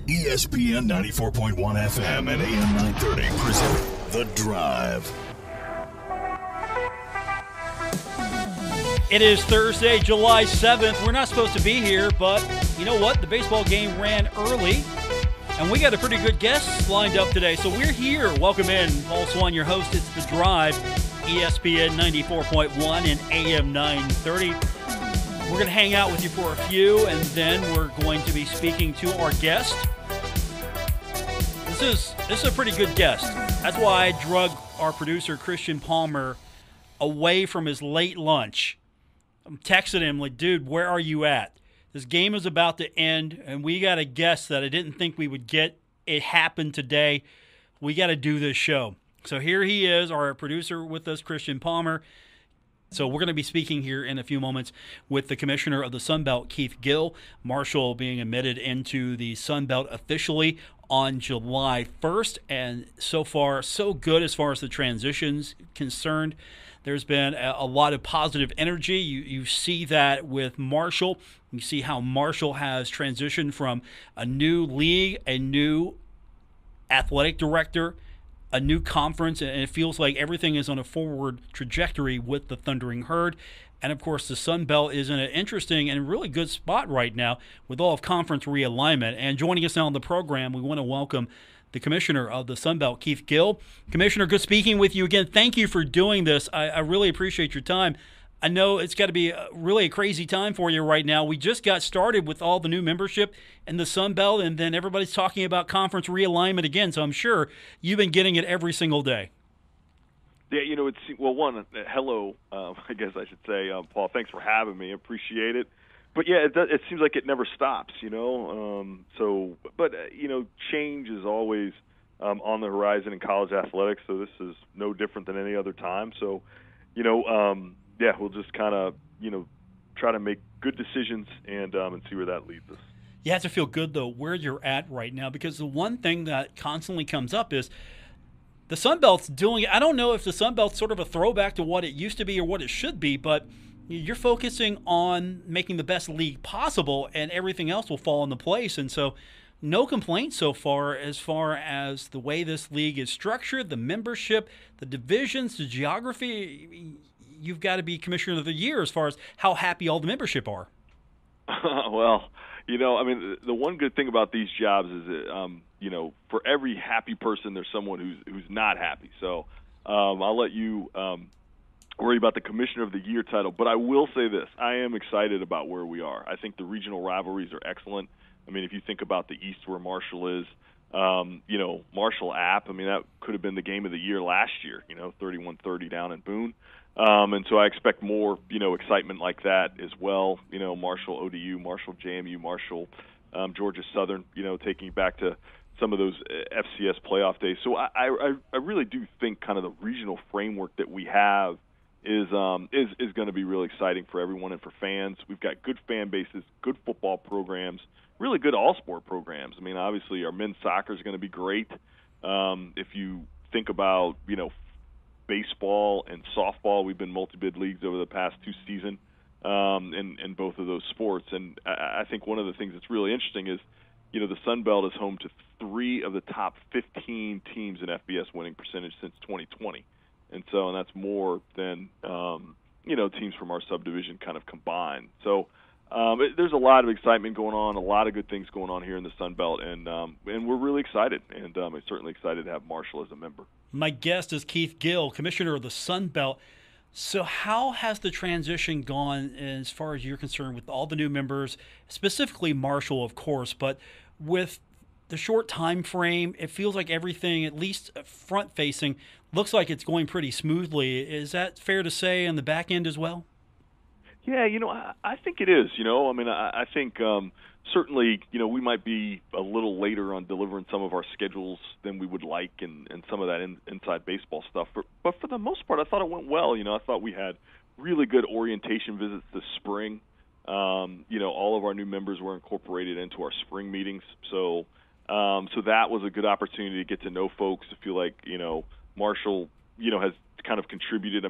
ESPN 94.1 FM and AM 930 present The Drive. It is Thursday, July 7th. We're not supposed to be here, but you know what? The baseball game ran early, and we got a pretty good guest lined up today. So we're here. Welcome in. Paul Swann, your host. It's The Drive, ESPN 94.1 and AM 930. We're going to hang out with you for a few, and then we're going to be speaking to our guest. This is a pretty good guest. That's why I drug our producer, Christian Palmer, away from his late lunch. I'm texting him like, dude, where are you at? This game is about to end, and we got a guest that I didn't think we would get. It happened today. We got to do this show. So here he is, our producer with us, Christian Palmer. So we're going to be speaking here in a few moments with the commissioner of the Sun Belt, Keith Gill. Marshall being admitted into the Sun Belt officially on July 1st. And so far, so good as far as the transition's concerned. There's been a lot of positive energy. You see that with Marshall. You see how Marshall has transitioned from a new league, a new athletic director, a new conference, and it feels like everything is on a forward trajectory with the Thundering Herd. And, of course, the Sun Belt is in an interesting and really good spot right now with all of conference realignment. And joining us now on the program, we want to welcome the commissioner of the Sun Belt, Keith Gill. Commissioner, good speaking with you again. Thank you for doing this. I really appreciate your time. I know it's got to be really a crazy time for you right now. We just got started with all the new membership in the Sun Belt, and then everybody's talking about conference realignment again. So I'm sure you've been getting it every single day. Yeah, you know, hello, I guess I should say, Paul. Thanks for having me. I appreciate it. But yeah, it seems like it never stops, you know. Change is always on the horizon in college athletics. So this is no different than any other time. So, we'll just kind of, try to make good decisions and see where that leads us. You have to feel good, though, where you're at right now, because the one thing that constantly comes up is the Sun Belt's doing it. I don't know if the Sun Belt's sort of a throwback to what it used to be or what it should be, but you're focusing on making the best league possible, and everything else will fall into place. And so no complaints so far as the way this league is structured, the membership, the divisions, the geography. You've got to be commissioner of the year as far as how happy all the membership are. Well, the one good thing about these jobs is that, for every happy person, there's someone who's not happy. So I'll let you worry about the commissioner of the year title. But I will say this. I am excited about where we are. I think the regional rivalries are excellent. I mean, if you think about the East where Marshall is, Marshall App, that could have been the game of the year last year, 31-30 down in Boone. And so I expect more, excitement like that as well. Marshall ODU, Marshall JMU, Marshall Georgia Southern, taking back to some of those FCS playoff days. So I really do think kind of the regional framework that we have is going to be really exciting for everyone and for fans. We've got good fan bases, good football programs, really good all-sport programs. Obviously our men's soccer is going to be great. If you think about, baseball and softball, we've been multi-bid leagues over the past two seasons in both of those sports. And I think one of the things that's really interesting is, the Sun Belt is home to 3 of the top 15 teams in FBS winning percentage since 2020. And that's more than, teams from our subdivision kind of combined. So there's a lot of excitement going on, a lot of good things going on here in the Sun Belt, and we're really excited, and I'm certainly excited to have Marshall as a member. My guest is Keith Gill, commissioner of the Sun Belt. So how has the transition gone as far as you're concerned with all the new members, specifically Marshall, of course, but with the short time frame, it feels like everything, at least front-facing, looks like it's going pretty smoothly. Is that fair to say on the back end as well? Yeah, I think it is. I think certainly, we might be a little later on delivering some of our schedules than we would like and some of that inside baseball stuff. But for the most part, I thought it went well. I thought we had really good orientation visits this spring. All of our new members were incorporated into our spring meetings. So that was a good opportunity to get to know folks, to feel like, Marshall, has kind of contributed.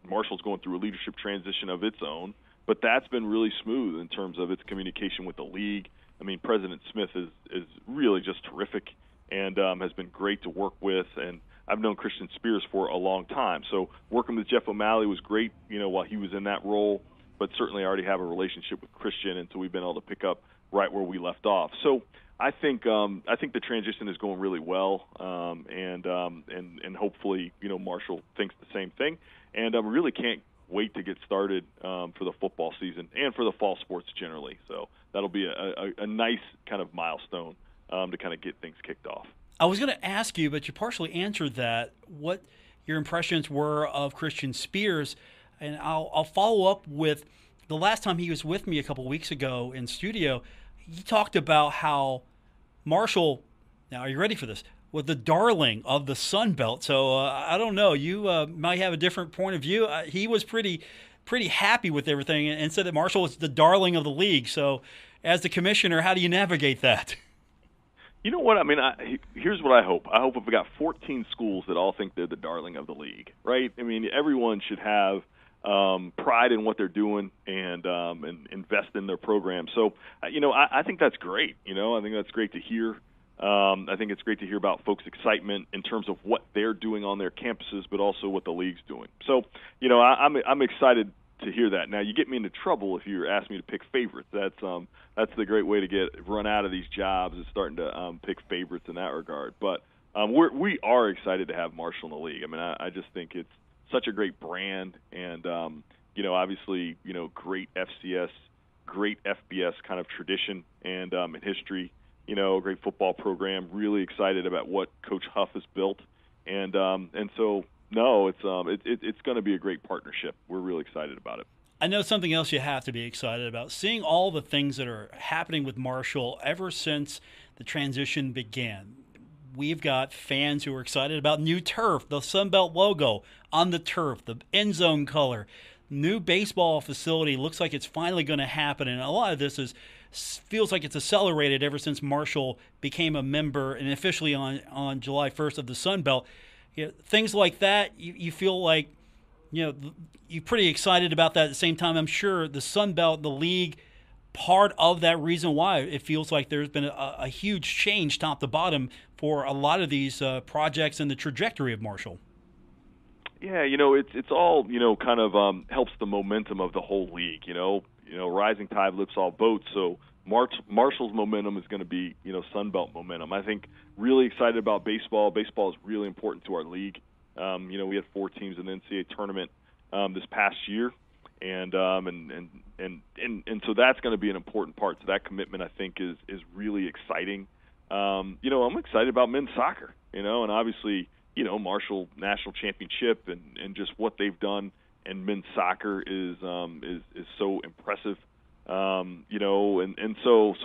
Marshall's going through a leadership transition of its own, but that's been really smooth in terms of its communication with the league I mean, President Smith is really just terrific and has been great to work with. And I've known Christian Spears for a long time. So working with Jeff O'Malley was great, while he was in that role. But certainly I already have a relationship with Christian, and so we've been able to pick up right where we left off. So I think the transition is going really well, and hopefully Marshall thinks the same thing. And I really can't wait to get started for the football season and for the fall sports generally. So that'll be a nice kind of milestone to kind of get things kicked off. I was going to ask you, but you partially answered that, what your impressions were of Christian Spears. And I'll follow up with the last time he was with me a couple weeks ago in studio. He talked about how Marshall, now are you ready for this, was the darling of the Sun Belt. So I don't know, you might have a different point of view. He was pretty happy with everything and said that Marshall was the darling of the league. So as the commissioner, how do you navigate that? You know what? I mean, here's what I hope. I hope if we got 14 schools that all think they're the darling of the league, right? I mean, everyone should have pride in what they're doing and invest in their program. So, I think that's great. I think that's great to hear. I think it's great to hear about folks' excitement in terms of what they're doing on their campuses, but also what the league's doing. So, I'm excited to hear that. Now, you get me into trouble if you ask me to pick favorites. That's the great way to get run out of these jobs, is starting to pick favorites in that regard. But we are excited to have Marshall in the league. I mean, I just think it's such a great brand, and obviously, great FCS, great FBS kind of tradition and history. A great football program. Really excited about what Coach Huff has built, and so no, it's going to be a great partnership. We're really excited about it. I know something else you have to be excited about, seeing all the things that are happening with Marshall ever since the transition began. We've got fans who are excited about new turf, the Sunbelt logo on the turf, the end zone color, new baseball facility. Looks like it's finally going to happen, and a lot of this feels like it's accelerated ever since Marshall became a member and officially on July 1st of the Sunbelt. Things like that, you feel like you're pretty excited about that. At the same time, I'm sure the Sunbelt, the league, part of that reason why it feels like there's been a huge change top to bottom for a lot of these projects and the trajectory of Marshall. Yeah, it's all kind of helps the momentum of the whole league. Rising tide lifts all boats. So Marshall's momentum is going to be Sunbelt momentum. I think really excited about baseball. Baseball is really important to our league. We had 4 teams in the NCAA tournament this past year. And so that's going to be an important part. So that commitment, I think, is really exciting. I'm excited about men's soccer, and obviously, Marshall national championship and just what they've done in men's soccer is so impressive. So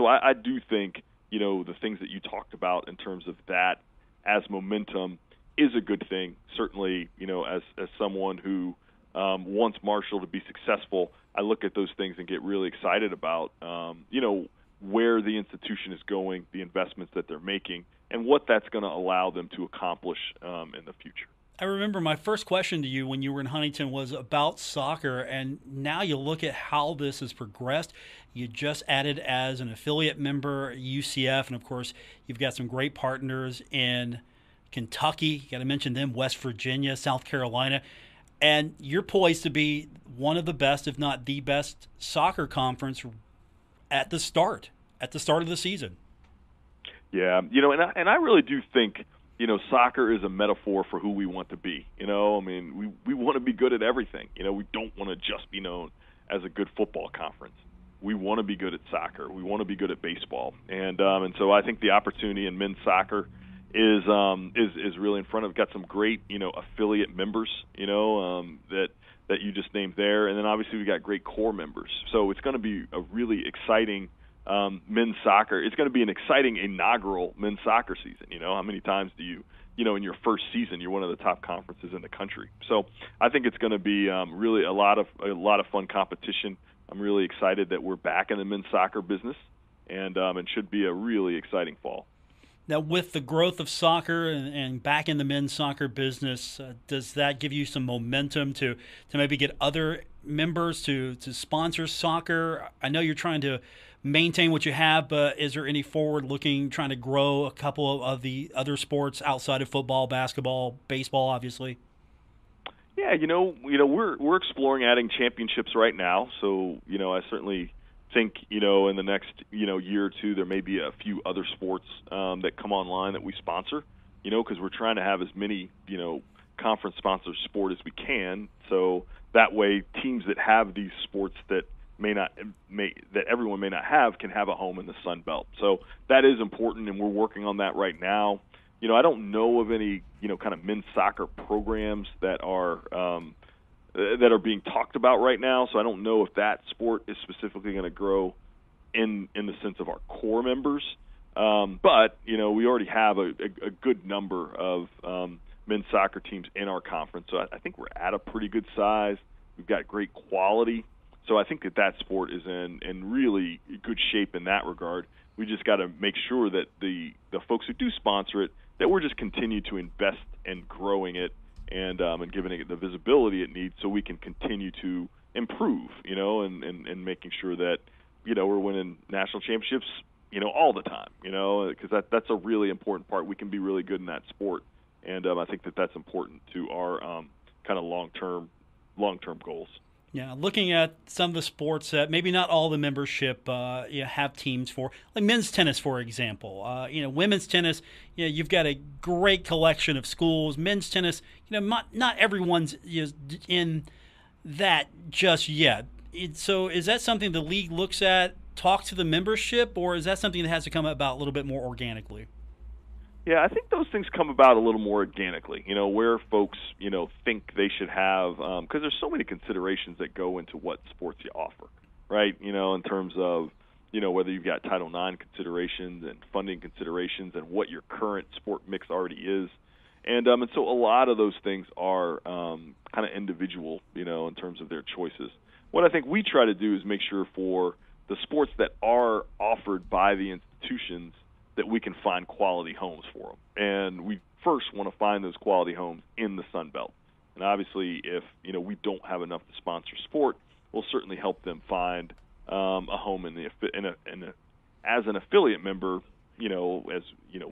I do think, the things that you talked about in terms of that as momentum is a good thing. Certainly, as someone who wants Marshall to be successful, I look at those things and get really excited about, where the institution is going, the investments that they're making, and what that's going to allow them to accomplish in the future. I remember my first question to you when you were in Huntington was about soccer, and now you look at how this has progressed. You just added as an affiliate member UCF, and of course, you've got some great partners in Kentucky. You got to mention them, West Virginia, South Carolina. And you're poised to be one of the best, if not the best, soccer conference at the start of the season. Yeah, and I really do think, soccer is a metaphor for who we want to be. We want to be good at everything. We don't want to just be known as a good football conference. We want to be good at soccer. We want to be good at baseball. And so I think the opportunity in men's soccer is really in front of. Got some great affiliate members that you just named there, and then obviously we got great core members. So it's going to be a really exciting men's soccer. It's going to be an exciting inaugural men's soccer season. How many times do you in your first season you're one of the top conferences in the country? So I think it's going to be really a lot of fun competition. I'm really excited that we're back in the men's soccer business, and it should be a really exciting fall. Now, with the growth of soccer and back in the men's soccer business, does that give you some momentum to maybe get other members to sponsor soccer? I know you're trying to maintain what you have, but is there any forward-looking, trying to grow a couple of the other sports outside of football, basketball, baseball, obviously? Yeah, we're exploring adding championships right now. So, I certainly think, in the next, year or two, there may be a few other sports that come online that we sponsor, because we're trying to have as many, conference sponsored sport as we can. So that way teams that have these sports that that everyone may not have can have a home in the Sun Belt. So that is important, and we're working on that right now. I don't know of any, kind of men's soccer programs that are being talked about right now. So I don't know if that sport is specifically going to grow in the sense of our core members. But we already have a good number of men's soccer teams in our conference. So I think we're at a pretty good size. We've got great quality. So I think that sport is in really good shape in that regard. We just got to make sure that the folks who do sponsor it, that we're just continue to invest in growing it and giving it the visibility it needs, so we can continue to improve, and making sure that we're winning national championships, all the time, because that's a really important part. We can be really good in that sport, and I think that's important to our kind of long-term goals. Yeah, looking at some of the sports that maybe not all the membership have teams for, like men's tennis, for example. Women's tennis, you've got a great collection of schools. Men's tennis, not everyone's in that just yet. So is that something the league looks at, talk to the membership, or is that something that has to come about a little bit more organically? Yeah, I think those things come about a little more organically, where folks, think they should have, because there's so many considerations that go into what sports you offer, right? In terms of, whether you've got Title IX considerations and funding considerations and what your current sport mix already is. And so a lot of those things are kind of individual, in terms of their choices. What I think we try to do is make sure for the sports that are offered by the institutions that we can find quality homes for them. And we first want to find those quality homes in the Sun Belt. And obviously, if we don't have enough to sponsor sport, we'll certainly help them find a home as an affiliate member, as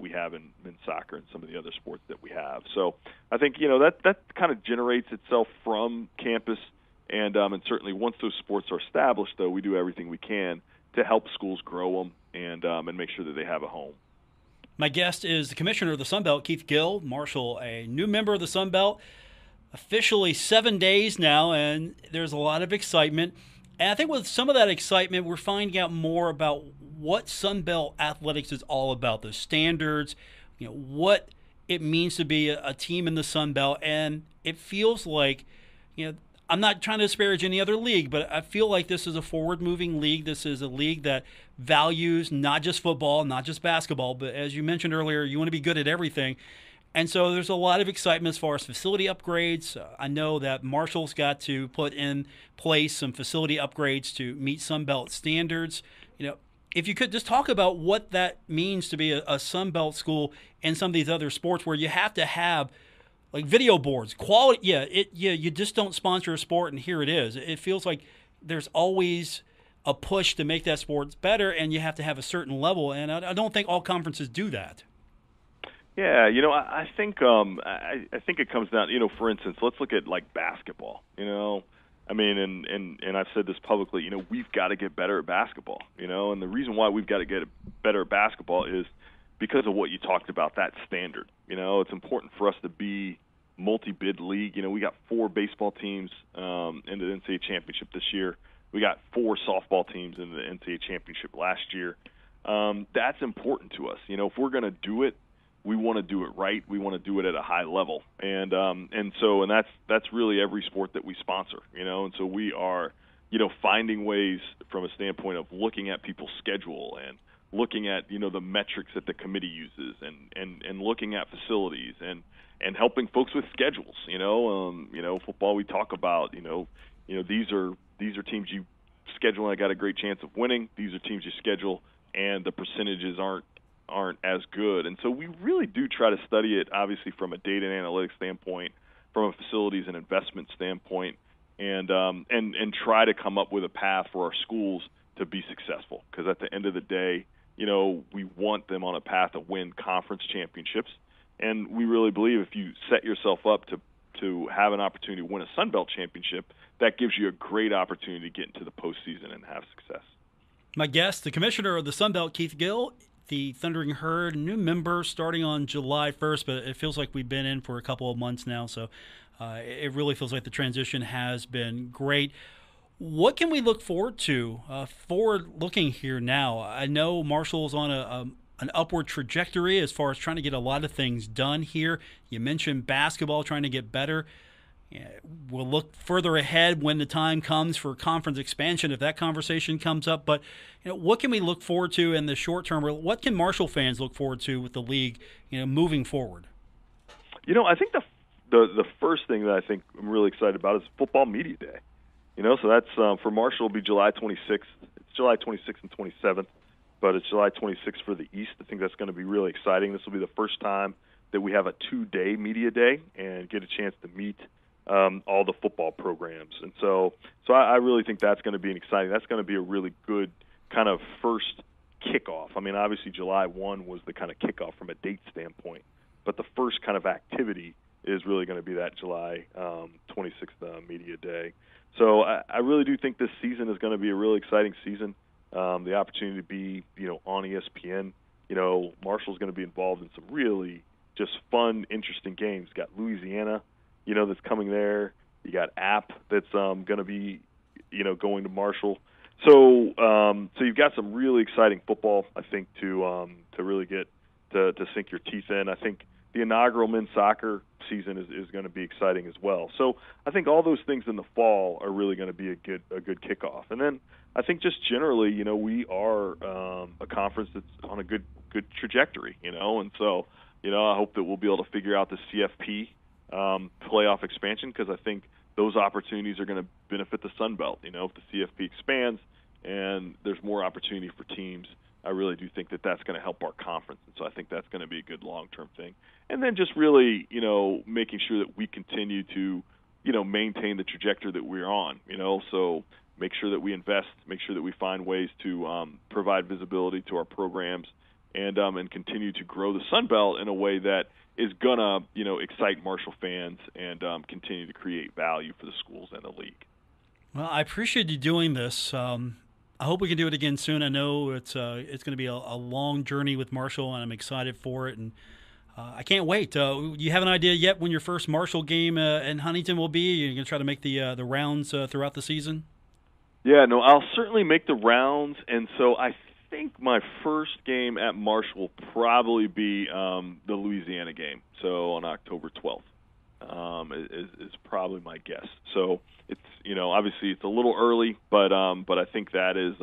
we have in men's soccer and some of the other sports that we have. So I think that kind of generates itself from campus, and certainly once those sports are established, though, we do everything we can to help schools grow them and make sure that they have a home. My guest is the commissioner of the Sun Belt, Keith Gill. Marshall, a new member of the Sun Belt, officially 7 days now, and there's a lot of excitement. And I think with some of that excitement, we're finding out more about what Sun Belt athletics is all about, the standards, what it means to be a team in the Sun Belt. And it feels like, I'm not trying to disparage any other league, but I feel like this is a forward-moving league. This is a league that values not just football, not just basketball, but as you mentioned earlier, you want to be good at everything. And so there's a lot of excitement as far as facility upgrades. I know that Marshall's got to put in place some facility upgrades to meet Sun Belt standards. If you could just talk about what that means to be a Sun Belt school in some of these other sports where you have to have like video boards, quality. You just don't sponsor a sport and here it is. It feels like there's always a push to make that sport better, and you have to have a certain level. And I don't think all conferences do that. Yeah, I think I think it comes down. For instance, let's look at like basketball. I mean, and I've said this publicly. We've got to get better at basketball. And the reason why we've got to get better at basketball is because of what you talked about, that standard. It's important for us to be multi-bid league. We got 4 baseball teams in the NCAA championship this year. We got 4 softball teams in the NCAA championship last year. That's important to us. If we're going to do it, we want to do it right. We want to do it at a high level, and that's really every sport that we sponsor. And so we are, finding ways from a standpoint of looking at people's schedule and looking at the metrics that the committee uses and looking at facilities and helping folks with schedules. Football, we talk about these are teams you schedule and I got a great chance of winning. These are teams you schedule and the percentages aren't as good. And so we really do try to study it, obviously from a data and analytics standpoint, from a facilities and investment standpoint, and try to come up with a path for our schools to be successful, because at the end of the day, we want them on a path to win conference championships, and we really believe if you set yourself up to have an opportunity to win a Sun Belt championship, that gives you a great opportunity to get into the postseason and have success. My guest, the commissioner of the Sun Belt, Keith Gill, the Thundering Herd, new member starting on July 1st, but it feels like we've been in for a couple of months now, so it really feels like the transition has been great. What can we look forward to forward-looking here now? I know Marshall's on an upward trajectory as far as trying to get a lot of things done here. You mentioned basketball trying to get better. We'll look further ahead when the time comes for conference expansion if that conversation comes up. But what can we look forward to in the short term? Or what can Marshall fans look forward to with the league, moving forward? I think the first thing that I think I'm really excited about is Football Media Day. So that's for Marshall will be July 26th. It's July 26th and 27th, but it's July 26th for the East. I think that's going to be really exciting. This will be the first time that we have a 2-day media day and get a chance to meet all the football programs. And so I really think that's going to be exciting. That's going to be a really good kind of first kickoff. I mean, obviously July 1 was the kind of kickoff from a date standpoint, but the first kind of activity is really going to be that July 26th media day. So I really do think this season is going to be a really exciting season. The opportunity to be, on ESPN. Marshall's going to be involved in some really just fun, interesting games. You got Louisiana, that's coming there. You got App that's going to be, going to Marshall. So you've got some really exciting football, I think, to really get to sink your teeth in. I think the inaugural men's soccer season is going to be exciting as well. So I think all those things in the fall are really going to be a good kickoff. And then I think just generally, we are a conference that's on a good trajectory, and so I hope that we'll be able to figure out the CFP playoff expansion, because I think those opportunities are going to benefit the Sun Belt. If the CFP expands and there's more opportunity for teams, I really do think that that's going to help our conference. And so I think that's going to be a good long-term thing. And then just really, making sure that we continue to, maintain the trajectory that we're on, so make sure that we invest, make sure that we find ways to provide visibility to our programs and continue to grow the Sun Belt in a way that is going to, excite Marshall fans and continue to create value for the schools and the league. Well, I appreciate you doing this. I hope we can do it again soon. I know it's going to be a long journey with Marshall, and I'm excited for it, and I can't wait. You have an idea yet when your first Marshall game in Huntington will be? You're going to try to make the rounds throughout the season? Yeah, no, I'll certainly make the rounds, and so I think my first game at Marshall will probably be the Louisiana game, so on October 12th. Is probably my guess. So it's obviously it's a little early, but I think that is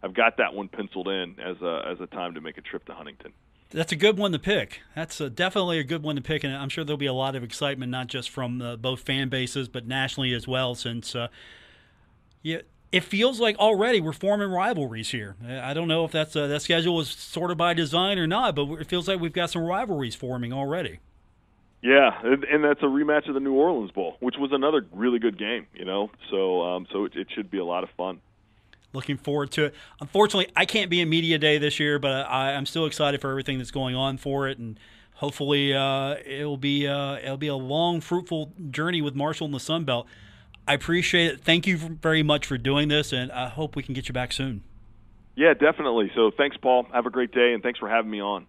I've got that one penciled in as a time to make a trip to Huntington. That's a good one to pick. That's definitely a good one to pick, and I'm sure there'll be a lot of excitement, not just from both fan bases, but nationally as well. Since it feels like already we're forming rivalries here. I don't know if that schedule was sort of by design or not, but it feels like we've got some rivalries forming already. Yeah, and that's a rematch of the New Orleans Bowl, which was another really good game, So it should be a lot of fun. Looking forward to it. Unfortunately, I can't be in Media Day this year, but I'm still excited for everything that's going on for it, and hopefully it'll be a long, fruitful journey with Marshall and the Sun Belt. I appreciate it. Thank you very much for doing this, and I hope we can get you back soon. Yeah, definitely. So thanks, Paul. Have a great day, and thanks for having me on.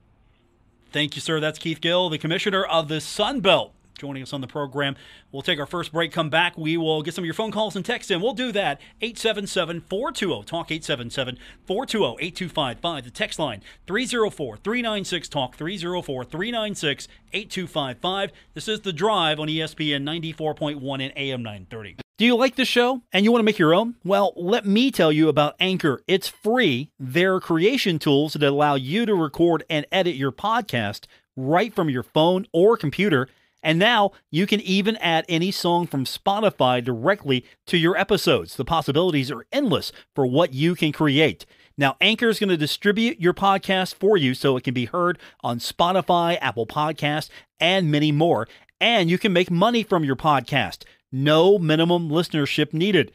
Thank you, sir. That's Keith Gill, the commissioner of the Sun Belt, joining us on the program. We'll take our first break, come back. We will get some of your phone calls and texts in. We'll do that. 877-420-TALK, 877-420-8255. The text line, 304-396-TALK, 304-396-8255. This is The Drive on ESPN 94.1 and AM 930. Do you like the show and you want to make your own? Well, let me tell you about Anchor. It's free. There are creation tools that allow you to record and edit your podcast right from your phone or computer. And now you can even add any song from Spotify directly to your episodes. The possibilities are endless for what you can create. Now, Anchor is going to distribute your podcast for you so it can be heard on Spotify, Apple Podcasts, and many more. And you can make money from your podcast. No minimum listenership needed.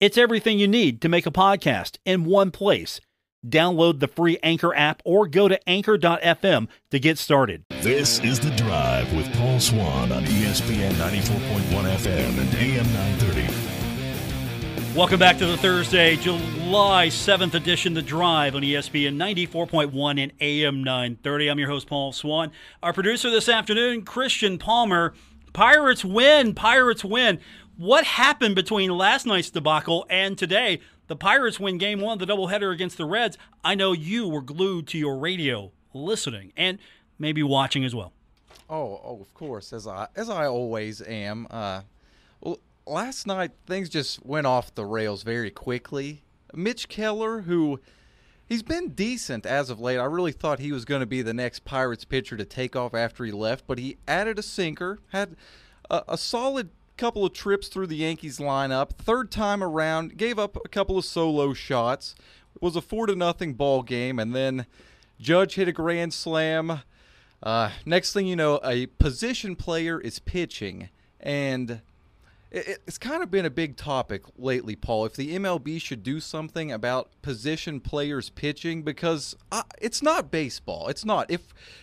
It's everything you need to make a podcast in one place. Download the free Anchor app or go to anchor.fm to get started. This is The Drive with Paul Swann on ESPN 94.1 FM and AM 930. Welcome back to the Thursday, July 7th edition, The Drive on ESPN 94.1 and AM 930. I'm your host, Paul Swann. Our producer this afternoon, Christian Palmer. Pirates win. Pirates win. What happened between last night's debacle and today? The Pirates win Game 1 of the doubleheader against the Reds. I know you were glued to your radio listening and maybe watching as well. Oh, of course, as I always am. Well, last night, things just went off the rails very quickly. Mitch Keller, who he's been decent as of late. I really thought he was going to be the next Pirates pitcher to take off after he left, but he added a sinker, had a solid couple of trips through the Yankees lineup. Third time around, gave up a couple of solo shots. It was a 4-0 ball game, and then Judge hit a grand slam. Next thing you know, a position player is pitching, and it's kind of been a big topic lately, Paul, if the MLB should do something about position players pitching, because it's not baseball. It's not.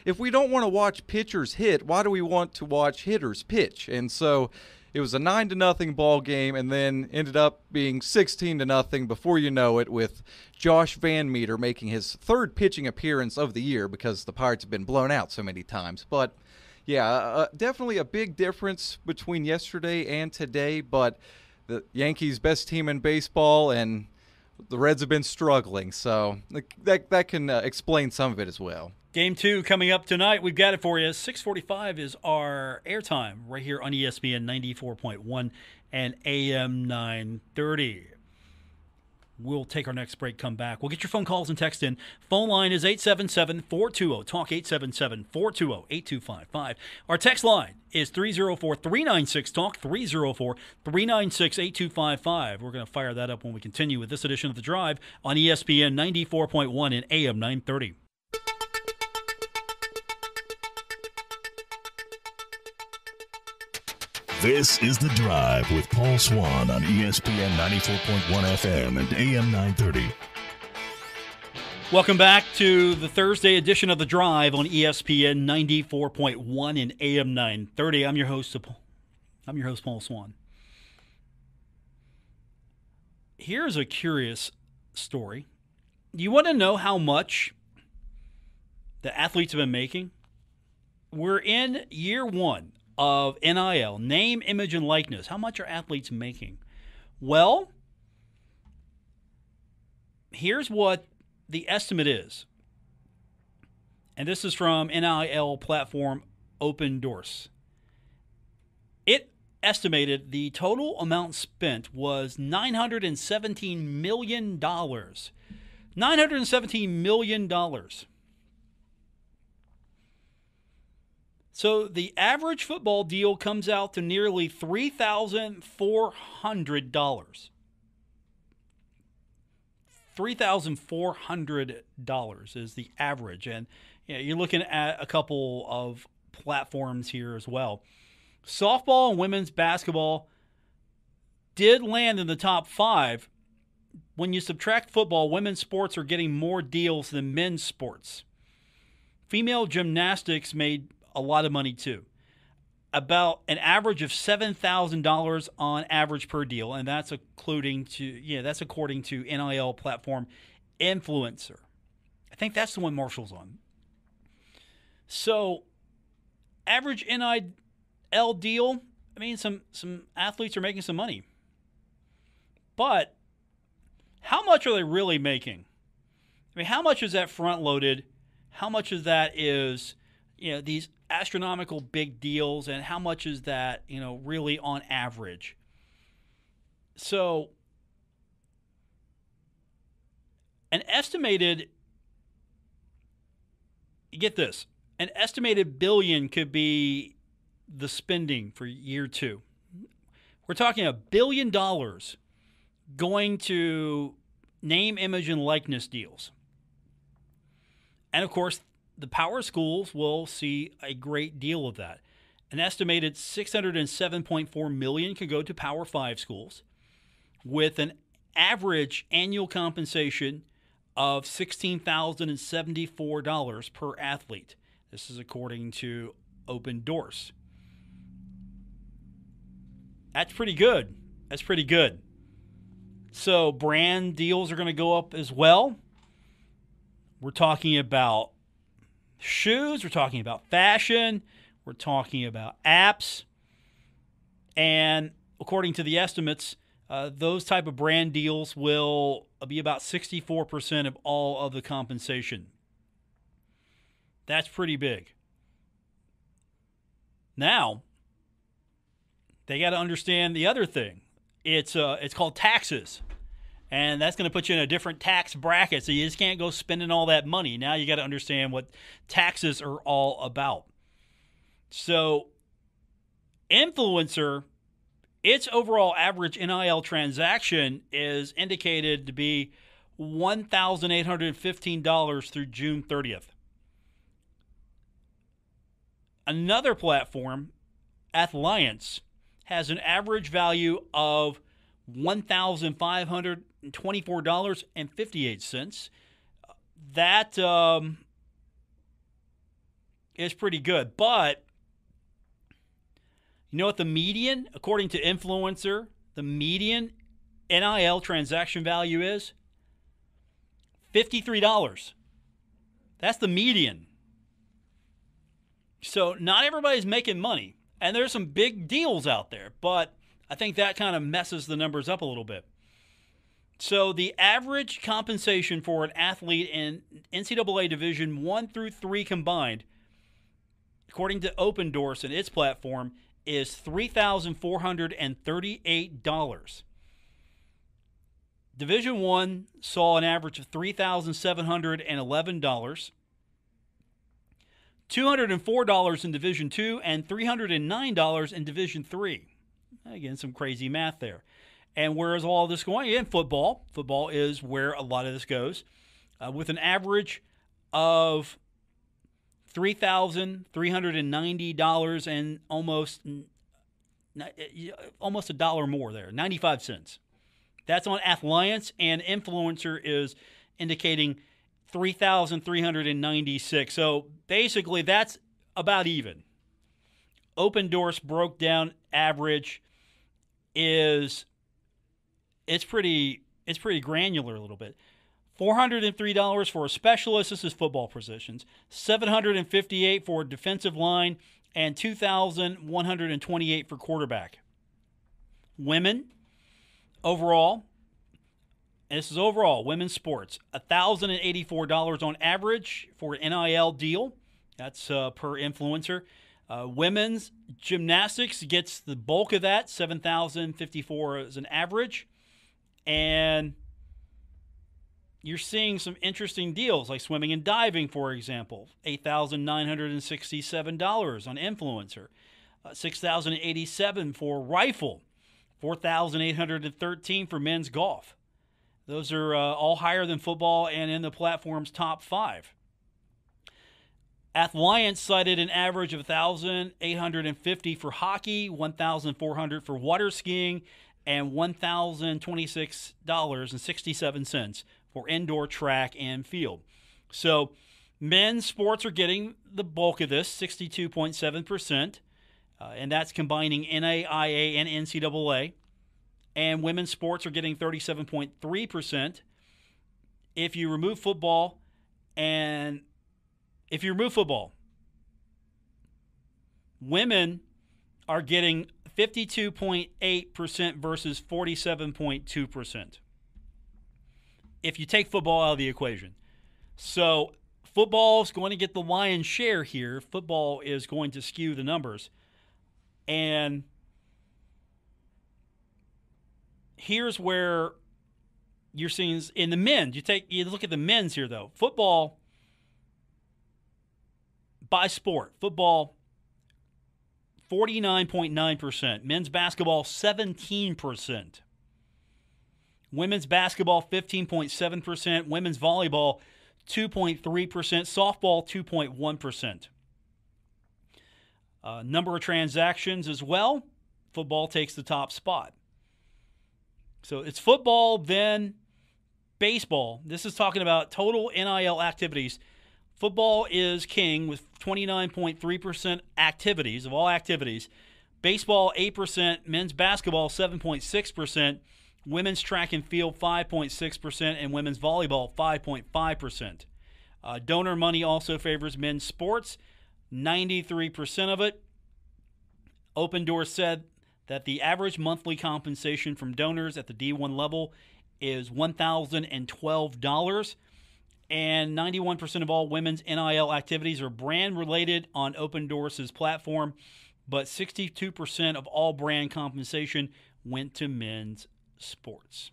If we don't want to watch pitchers hit, why do we want to watch hitters pitch? And so it was a 9-0 ball game, and then ended up being 16-0 before you know it, with Josh Van Meter making his third pitching appearance of the year because the Pirates have been blown out so many times. But yeah, definitely a big difference between yesterday and today, but the Yankees' best team in baseball, and the Reds have been struggling, so that can explain some of it as well. Game 2 coming up tonight. We've got it for you. 6:45 is our airtime right here on ESPN 94.1 and AM 930. We'll take our next break, come back. We'll get your phone calls and text in. Phone line is 877-420-TALK, 877-420-8255. Our text line is 304-396-TALK, 304-396-8255. We're going to fire that up when we continue with this edition of The Drive on ESPN 94.1 and AM 930. This is The Drive with Paul Swann on ESPN 94.1 FM and AM 930. Welcome back to the Thursday edition of The Drive on ESPN 94.1 and AM 930. I'm your host, Paul Swann. Here's a curious story. You want to know how much the athletes have been making? We're in year 1 of NIL, name, image, and likeness. How much are athletes making? Well, here's what the estimate is. And this is from NIL platform Open Doors. It estimated the total amount spent was $917 million. $917 million. So the average football deal comes out to nearly $3,400. $3,400 is the average. And you're looking at a couple of platforms here as well. Softball and women's basketball did land in the top 5. When you subtract football, women's sports are getting more deals than men's sports. Female gymnastics made a lot of money too. About an average of $7,000 on average per deal, and that's according to NIL platform Influencer. I think that's the one Marshall's on. So, average NIL deal, I mean, some athletes are making some money. But how much are they really making? I mean, how much is that front loaded? How much of that is, these astronomical big deals, and how much is that, really on average? So an estimated billion could be the spending for year 2. We're talking $1 billion going to name, image, and likeness deals. And of course, the power schools will see a great deal of that. An estimated $607.4 million could go to Power 5 schools, with an average annual compensation of $16,074 per athlete. This is according to Open Doors. That's pretty good. That's pretty good. So brand deals are going to go up as well. We're talking about shoes. We're talking about fashion. We're talking about apps. And according to the estimates, those type of brand deals will be about 64% of all of the compensation. That's pretty big. Now, they got to understand the other thing. It's called taxes. And that's going to put you in a different tax bracket, so you just can't go spending all that money. Now you got to understand what taxes are all about. So, influencer, its overall average NIL transaction is indicated to be $1,815 through June 30th. Another platform, Athliance, has an average value of $1,524.58. That is pretty good. But you know what the median, according to Influencer, the median NIL transaction value is? $53. That's the median. So not everybody's making money. And there's some big deals out there, but I think that kind of messes the numbers up a little bit. So the average compensation for an athlete in NCAA Division 1 through 3 combined, according to Open Doors and its platform, is $3,438. Division 1 saw an average of $3,711. $204 in Division 2 and $309 in Division 3. Again, some crazy math there. And where is all this going? In football. Football is where a lot of this goes. With an average of $3,390 and almost a dollar more there, 95 cents. That's on Athliance, and Influencer is indicating $3,396. So basically, that's about even. Open Doors broke down average it's pretty granular a little bit. $403 for a specialist. This is football positions. $758 for defensive line, and $2,128 for quarterback. Women overall. And this is overall, women's sports, $1,084 on average for an NIL deal. That's per Influencer. Women's gymnastics gets the bulk of that, $7,054 as an average. And you're seeing some interesting deals like swimming and diving, for example, $8,967 on Influencer. $6,087 for rifle, $4,813 for men's golf. Those are all higher than football and in the platform's top 5. Athliance cited an average of $1,850 for hockey, $1,400 for water skiing, and $1,026.67 for indoor track and field. So men's sports are getting the bulk of this, 62.7%, and that's combining NAIA and NCAA. And women's sports are getting 37.3%. If you remove football, women are getting 52.8% versus 47.2%. If you take football out of the equation. So football is going to get the lion's share here. Football is going to skew the numbers. And here's where you're seeing in the men's. You look at the men's here, though. Football by sport. Football, 49.9%. Men's basketball, 17%. Women's basketball, 15.7%. Women's volleyball, 2.3%. Softball, 2.1%. Number of transactions as well. Football takes the top spot. So it's football, then baseball. This is talking about total NIL activities. Football is king with 29.3% activities, of all activities. Baseball, 8%. Men's basketball, 7.6%. Women's track and field, 5.6%. And women's volleyball, 5.5%. Donor money also favors men's sports, 93% of it. Open Door said that the average monthly compensation from donors at the D1 level is $1,012, and 91% of all women's NIL activities are brand-related on Open Doors' platform, but 62% of all brand compensation went to men's sports.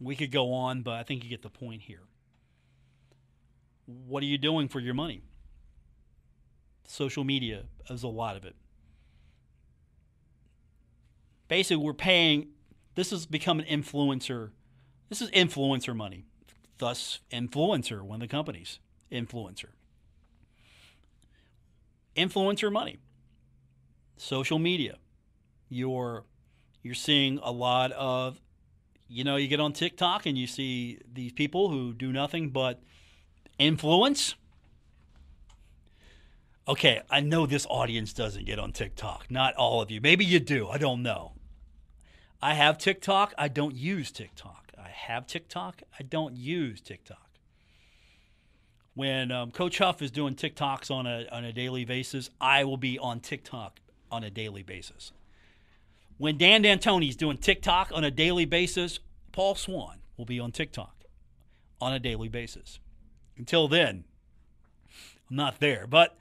We could go on, but I think you get the point here. What are you doing for your money? Social media is a lot of it. Basically, we're paying. This has become an influencer. This is influencer money. Thus, influencer, one of the companies. Influencer. Influencer money. Social media. You're seeing a lot of, you get on TikTok and you see these people who do nothing but influence. Okay, I know this audience doesn't get on TikTok. Not all of you. Maybe you do. I don't know. I have TikTok. I don't use TikTok. I have TikTok. I don't use TikTok. When Coach Huff is doing TikToks on a daily basis, I will be on TikTok on a daily basis. When Dan D'Antoni's doing TikTok on a daily basis, Paul Swann will be on TikTok on a daily basis. Until then, I'm not there. But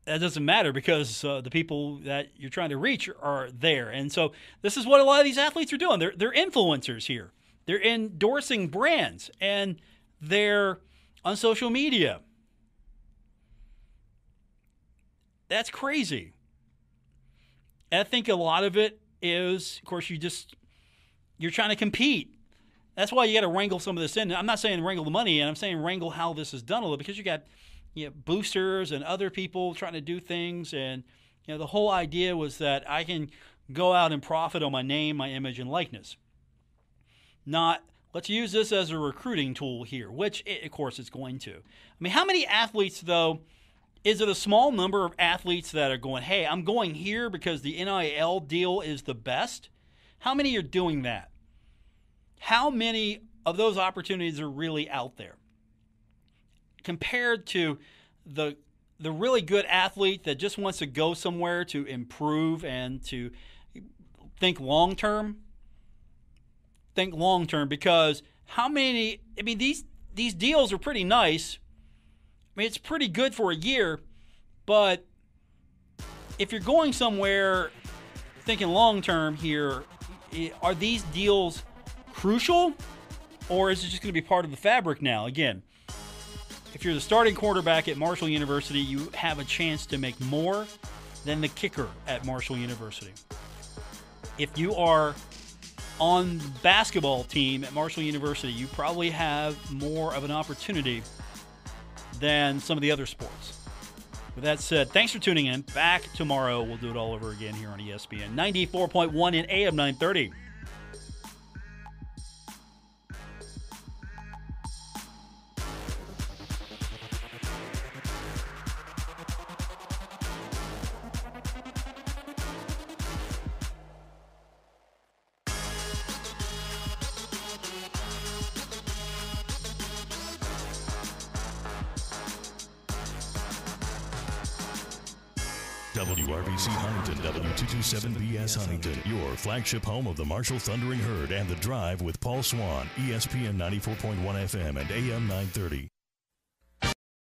that doesn't matter because the people that you're trying to reach are there. And so this is what a lot of these athletes are doing. They're influencers here. They're endorsing brands, and they're on social media. That's crazy. And I think a lot of it is, of course, you're trying to compete. That's why you got to wrangle some of this in. I'm not saying wrangle the money in. I'm saying wrangle how this is done a little, because you got boosters and other people trying to do things. And the whole idea was that I can go out and profit on my name, my image, and likeness. Not, let's use this as a recruiting tool here, which, of course, it's going to. I mean, how many athletes, though, is it a small number of athletes that are going, hey, I'm going here because the NIL deal is the best? How many are doing that? How many of those opportunities are really out there? Compared to the really good athlete that just wants to go somewhere to improve and to think long term. Think long term, because how many? I mean, these deals are pretty nice. I mean, it's pretty good for a year, but if you're going somewhere thinking long term here, are these deals crucial, or is it just going to be part of the fabric now? Again, if you're the starting quarterback at Marshall University, you have a chance to make more than the kicker at Marshall University. If you are on the basketball team at Marshall University, you probably have more of an opportunity than some of the other sports. With that said, thanks for tuning in. Back tomorrow. We'll do it all over again here on ESPN 94.1 and AM 930. WRBC Huntington, W227BS Huntington, your flagship home of the Marshall Thundering Herd and The Drive with Paul Swann, ESPN 94.1 FM and AM 930.